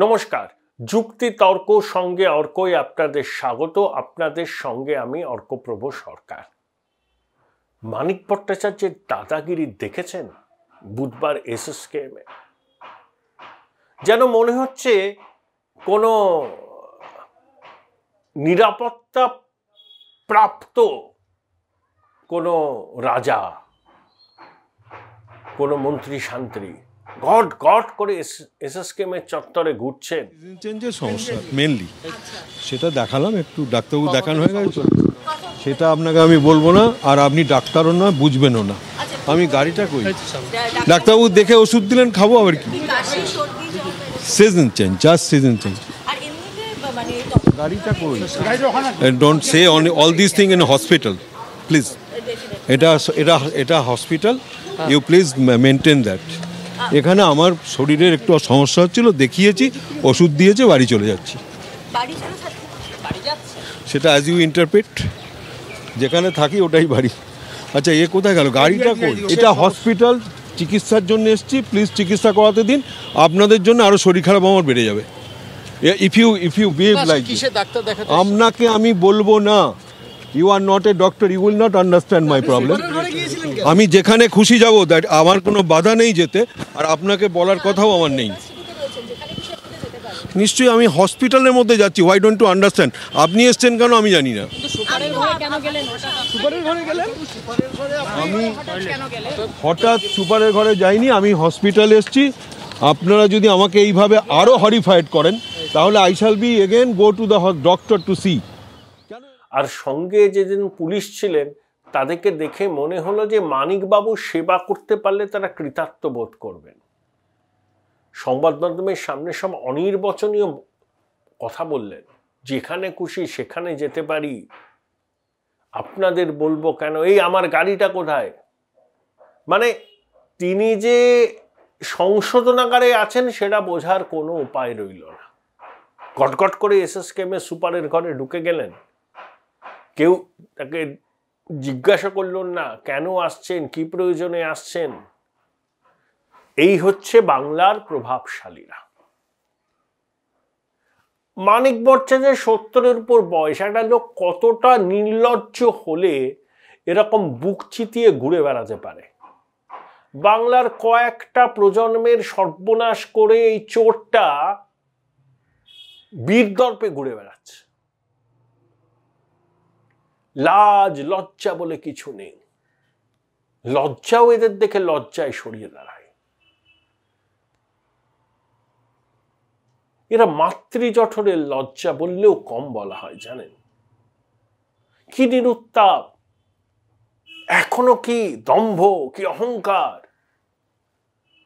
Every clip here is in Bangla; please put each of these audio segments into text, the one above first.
নমস্কার, যুক্তি তর্ক সঙ্গে অর্কই আপনাদের স্বাগত। আপনাদের সঙ্গে আমি অর্কপ্রভ সরকার। মানিক ভট্টাচার্যের দাদাগিরি দেখেছেন বুধবার এসএসকেএমে? যেন মনে হচ্ছে কোনো নিরাপত্তা প্রাপ্ত কোনো রাজা, কোনো মন্ত্রী শান্ত্রী গট গট করে এসএসকেএমের চত্বরে ঘুরছেন। চেঞ্জের সমস্যা মেনলি সেটা দেখালাম, একটু ডাক্তারবাবু দেখানো হয়ে গেছে, সেটা আপনাকে আমি বলবো না, আর আপনি ডাক্তারও না, বুঝবেনও না। আমি গাড়িটা করি, ডাক্তারবাবু দেখে ওষুধ দিলেন, খাবো আবার কি। Season change, just season change. গাড়িটা করি, don't say on all this thing in hospital please. এটা hospital, you please maintain that. এখানে আমার শরীরের একটু সমস্যা হচ্ছিল, দেখিয়েছি, ওষুধ দিয়েছে, বাড়ি চলে যাচ্ছি। সেটা অ্যাজ ইউ ইন্টারপ্রেট, যেখানে থাকি ওটাই বাড়ি। আচ্ছা, এ কোথায় গেল? গাড়িটা কই? এটা হসপিটাল, চিকিৎসার জন্য এসেছি, প্লিজ চিকিৎসা করাতে দিন। আপনাদের জন্য আরও শরীর খারাপ আমার বেড়ে যাবে ইফ ইউ বিহেভ লাইক। আপনাকে আমি বলবো না, you are not a doctor, you will not understand my problem. আমি যেখানে খুশি যাবো, দ্যাট আমার কোনো বাধা নেই যেতে, আর আপনাকে বলার কথাও আমার নেই। নিশ্চয়ই আমি হসপিটালের মধ্যে যাচ্ছি, হোয়াই ডোন্ট টু আন্ডারস্ট্যান্ড? আপনি এসছেন কেন আমি জানি না। আমি হঠাৎ সুপারের ঘরে যাইনি, আমি হসপিটালে এসছি। আপনারা যদি আমাকে এইভাবে আরও হরিফাইড করেন, তাহলে I shall be again go to the doctor to see. আর সঙ্গে যেদিন পুলিশ ছিলেন, তাদেরকে দেখে মনে হলো যে মানিকবাবু সেবা করতে পারলে তারা কৃতার্থ বোধ করবেন। সংবাদ মাধ্যমের সামনে সব অনির্বচনীয় কথা বললেন, যেখানে খুশি সেখানে যেতে পারি, আপনাদের বলবো কেন, এই আমার গাড়িটা কোথায়। মানে তিনি যে সংশোধনাগারে আছেন সেটা বোঝার কোনো উপায় রইল না। গটগট করে এসএসকেএমের সুপারের ঘরে ঢুকে গেলেন, কেউ তাকে জিজ্ঞাসা করলেন না কেন আসছেন, কি প্রয়োজনে আসছেন। এই হচ্ছে বাংলার প্রভাবশালীরা। মানিক ভট্টাচার্যের 70-এর উপর বয়স, একটা লোক কতটা নির্লজ্জ হলে এরকম বুক চিতিয়ে ঘুরে বেড়াতে পারে। বাংলার কয়েকটা প্রজন্মের সর্বনাশ করে এই চোরটা বীরদর্পে ঘুরে বেড়াচ্ছে। লাজ লজ্জা বলে কিছু নেই। লজ্জাও এদের দেখে লজ্জায় সরিয়ে দাঁড়ায়। এরা মাতৃজঠরের লজ্জা বললেও কম বলা হয়, জানেন? কি নিরুত্তাপ, এখনো কি দম্ভ, কি অহংকার।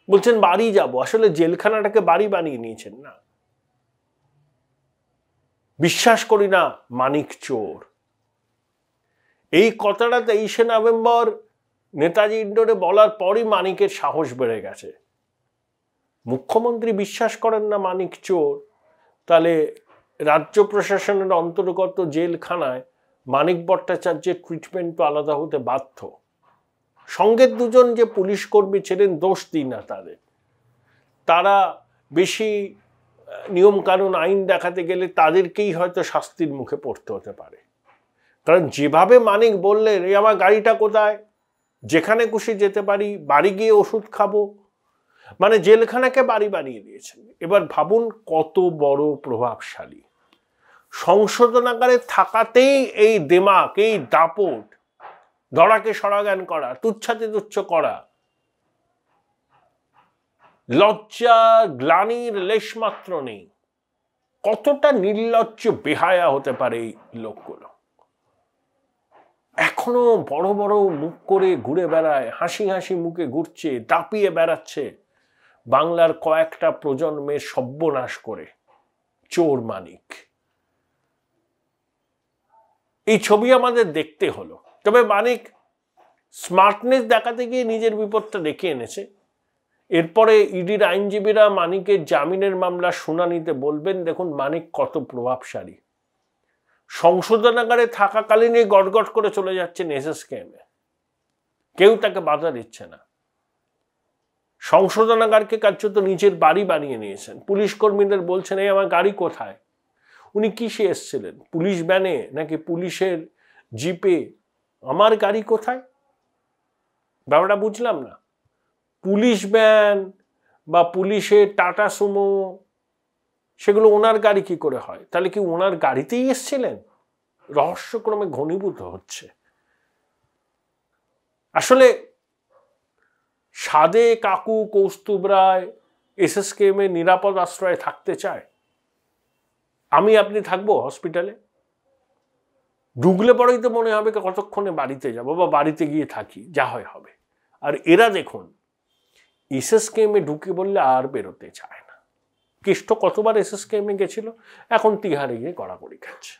বলছেন বাড়ি যাব, আসলে জেলখানাটাকে বাড়ি বানিয়ে নিয়েছেন না। বিশ্বাস করি না মানিক চোর। এই কথাটা 23শে নভেম্বর নেতাজি ইন্ডোরে বলার পরই মানিকের সাহস বেড়ে গেছে। মুখ্যমন্ত্রী বিশ্বাস করেন না মানিক চোর, তাহলে রাজ্য প্রশাসনের অন্তর্গত জেলখানায় মানিক ভট্টাচার্যের ট্রিটমেন্ট তো আলাদা হতে বাধ্য। সঙ্গের দুজন যে পুলিশ কর্মী ছিলেন, দোষ দিই না তাদের, তারা বেশি নিয়ম কানুন আইন দেখাতে গেলে তাদেরকেই হয়তো শাস্তির মুখে পড়তে হতে পারে। কারণ যেভাবে মানিক বললেন, এই আমার গাড়িটা কোথায়, যেখানে খুশি যেতে পারি, বাড়ি গিয়ে ওষুধ খাবো, মানে জেলখানাকে বাড়ি বানিয়ে দিয়েছেন। এবার ভাবুন কত বড় প্রভাবশালী। সংশোধনাগারে থাকাতেই এই দেমাক, এই দাপট, দড়াকে সরাজ্ঞান করা, তুচ্ছাতি তুচ্ছ করা, লজ্জা গ্লানির লেশমাত্র নেই। কতটা নির্লজ্জ বেহায়া হতে পারে এই লোকগুলো। এখনো বড় বড় মুখ করে ঘুরে বেড়ায়, হাসি হাসি মুখে ঘুরছে, দাপিয়ে বেড়াচ্ছে, বাংলার কয়েকটা প্রজন্মের সর্বনাশ করে। চোর মানিক। এই ছবি আমাদের দেখতে হলো। তবে মানিক স্মার্টনেস দেখাতে গিয়ে নিজের বিপদটা ডেকে এনেছে। এরপরে ইডির আইনজীবীরা মানিকের জামিনের মামলা শুনানিতে বলবেন, দেখুন মানিক কত প্রভাবশালী। সংশোধনাগারে থাকাকালীনই গটগট করে চলে যাচ্ছেন এসএসকেএমে, কেউ তাকে বাধা দিচ্ছে না। সংশোধনাগারকে কার্যত নিজের বাড়ি বানিয়ে নিয়েছেন। পুলিশ কর্মীদের বলছেন, এই আমার গাড়ি কোথায়? উনি কিসে এসছিলেন, পুলিশ ভ্যানে নাকি পুলিশের জিপে? আমার গাড়ি কোথায়? ব্যাপারটা বুঝলাম না। পুলিশ ভ্যান বা পুলিশের টাটা সুমো, সেগুলো ওনার গাড়ি কি করে হয়? তাহলে কি ওনার গাড়িতেই এসছিলেন? রহস্যক্রমে ঘনীভূত হচ্ছে। আসলে সাদে কাকু কৌস্তুভ রায় এসএসকেএম এর নিরাপদ আশ্রয়ে থাকতে চায়? আমি আপনি থাকবো হসপিটালে? ঢুকলে পরেই তো মনে হবে কতক্ষণে বাড়িতে যাব বা বাড়িতে গিয়ে থাকি, যা হয় হবে। আর এরা দেখুন এসএসকেএম এ ঢুকে বললে আর বেরোতে চায় না। কেষ্ট কতবার এসএসকেএম এ গেছিল, এখন তিহারে গিয়ে গড়াগড়ি খাচ্ছে।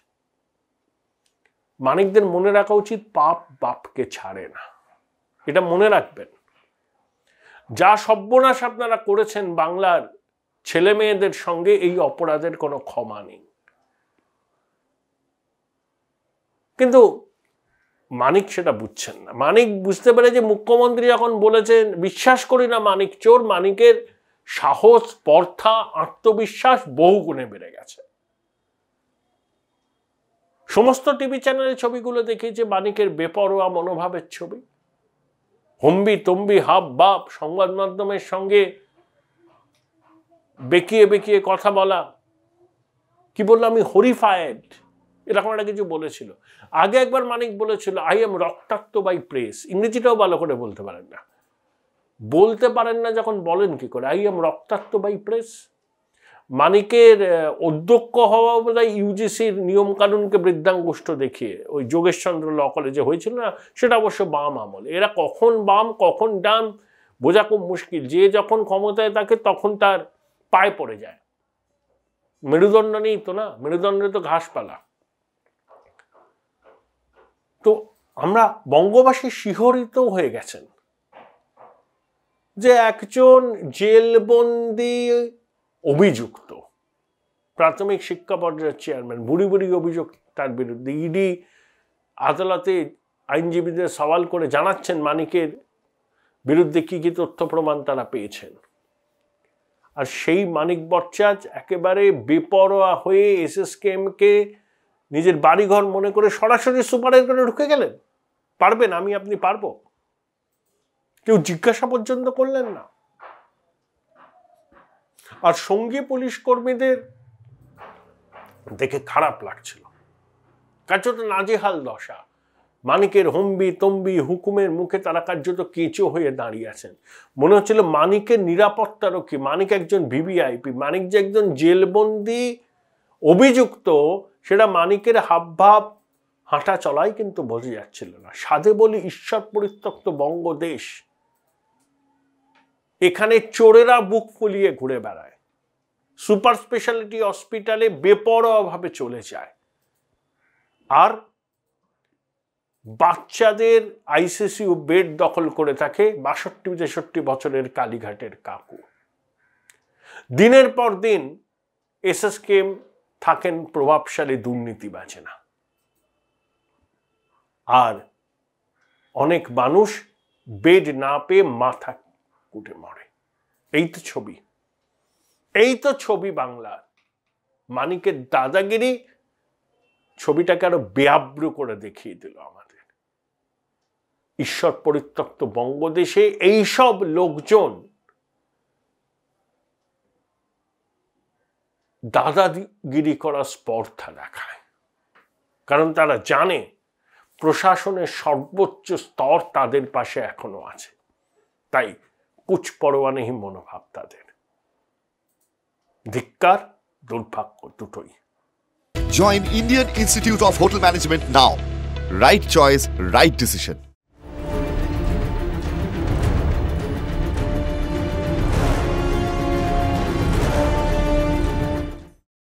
মানিকদের মনে রাখা উচিত, পাপ বাপকে ছাড়ে না। এটা মনে রাখবেন। যা সর্বনাশ আপনারা করেছেন বাংলার ছেলে মেয়েদের সঙ্গে, এই অপরাধের কোনো ক্ষমা নেই। কিন্তু মানিক সেটা বুঝছেন না। মানিক বুঝতে পারে যে মুখ্যমন্ত্রী যখন বলেছেন বিশ্বাস করি না মানিক চোর, মানিকের সাহস, স্পর্ধা, আত্মবিশ্বাস বহু গুণে বেড়ে গেছে। সমস্ত টিভি চ্যানেলের ছবিগুলো দেখিয়েছে মানিকের বেপরোয়া মনোভাবের ছবি। হম্বি তম্বি হাব বাপ, সংবাদ মাধ্যমের সঙ্গে বেঁকিয়ে বেঁকিয়ে কথা বলা। কি বললো, আমি হরিফায়েড, এরকম একটা কিছু বলেছিল। আগে একবার মানিক বলেছিল, আই এম রক্তাক্ত বাই প্রেস। ইংরেজিটাও ভালো করে বলতে পারেন না। বলতে পারেন না যখন বলেন কি করে, আই এম রক্তাক্ত বাই প্রেস? মানিকের অধ্যক্ষ হওয়া বোধহয় ইউজিসির নিয়মকানুনকে বৃদ্ধাঙ্গুষ্ঠ দেখিয়ে, ওই যোগেশচন্দ্র ল কলেজে হয়েছিল না, সেটা অবশ্য বাম আমল। এরা কখন বাম কখন ডান বোঝা খুব মুশকিল। যে যখন ক্ষমতায় থাকে তখন তার পায়ে পড়ে যায়। মেরুদণ্ড নেই তো না, মেরুদণ্ডে তো ঘাসপালা। তো আমরা বঙ্গবাসী শিহরিত হয়ে গেছেন যে একজন জেলবন্দি অভিযুক্ত, প্রাথমিক শিক্ষা পর্যায়ের চেয়ারম্যান, বুড়ি বুড়ি অভিযোগ তার বিরুদ্ধে। ইডি আদালতে আইনজীবীদের সওয়াল করে জানাচ্ছেন মানিকের বিরুদ্ধে কি কি তথ্য প্রমাণ তারা পেয়েছেন। আর সেই মানিক ভট্টাচার্য একেবারে বেপরোয়া হয়ে এসএসকেএমকে নিজের বাড়িঘর মনে করে সরাসরি সুপারের করে ঢুকে গেলেন। পারবেন? আমি আপনি পারবো? কেউ জিজ্ঞাসা পর্যন্ত করলেন না। আর সঙ্গী পুলিশ কর্মীদের দেখে খারাপ লাগছিল, কার্যত নাজেহাল দশা। মানিকের হম্বি তম্বি হুকুমের মুখে তারা কার্যত কেঁচো হয়ে দাঁড়িয়ে আছেন। মনে হচ্ছিল মানিকের নিরাপত্তারক্ষী, মানিক একজন ভিভিআইপি, মানিক যে একজন জেলবন্দি অভিযুক্ত, সেটা মানিকের হাবভাব হাঁটা চলাই কিন্তু বোঝা যাচ্ছিল না। সাধে বলি ঈশ্বর পরিত্যক্ত বঙ্গদেশ, এখানে চোরেরা বুক ফুলিয়ে ঘুরে বেড়ায়, সুপার স্পেশালিটি হসপিটালে বেপরোয়াভাবে চলে যায়, আর বাচ্চাদের আইসিইউ বেড দখল করে থাকে 62-63 বছরের কালীঘাটের কাকু। দিনের পর দিন এসএসকেএম থাকেন প্রভাবশালী দুর্নীতিবাজে না, আর অনেক মানুষ বেড না পেয়ে মাথা কুটে মরে। এই তো ছবি, এই তো ছবি বাংলার। মানিকের দাদাগিরি ছবিটাকে আরো বেআব্রু করে দেখিয়ে দিল আমাদের। ঈশ্বর পরিত্যক্ত বঙ্গদেশে এইসব লোকজন দাদাগিরি করা স্পর্ধা দেখায়, কারণ তারা জানে প্রশাসনের সর্বোচ্চ স্তর তাদের পাশে এখনো আছে। তাই কুছ পরোয়া নেই মনোভাব তাদের। ধিক্কার, দুর্ভাগ্য দুটোই। Join Indian Institute of Hotel Management now. Right choice, right decision.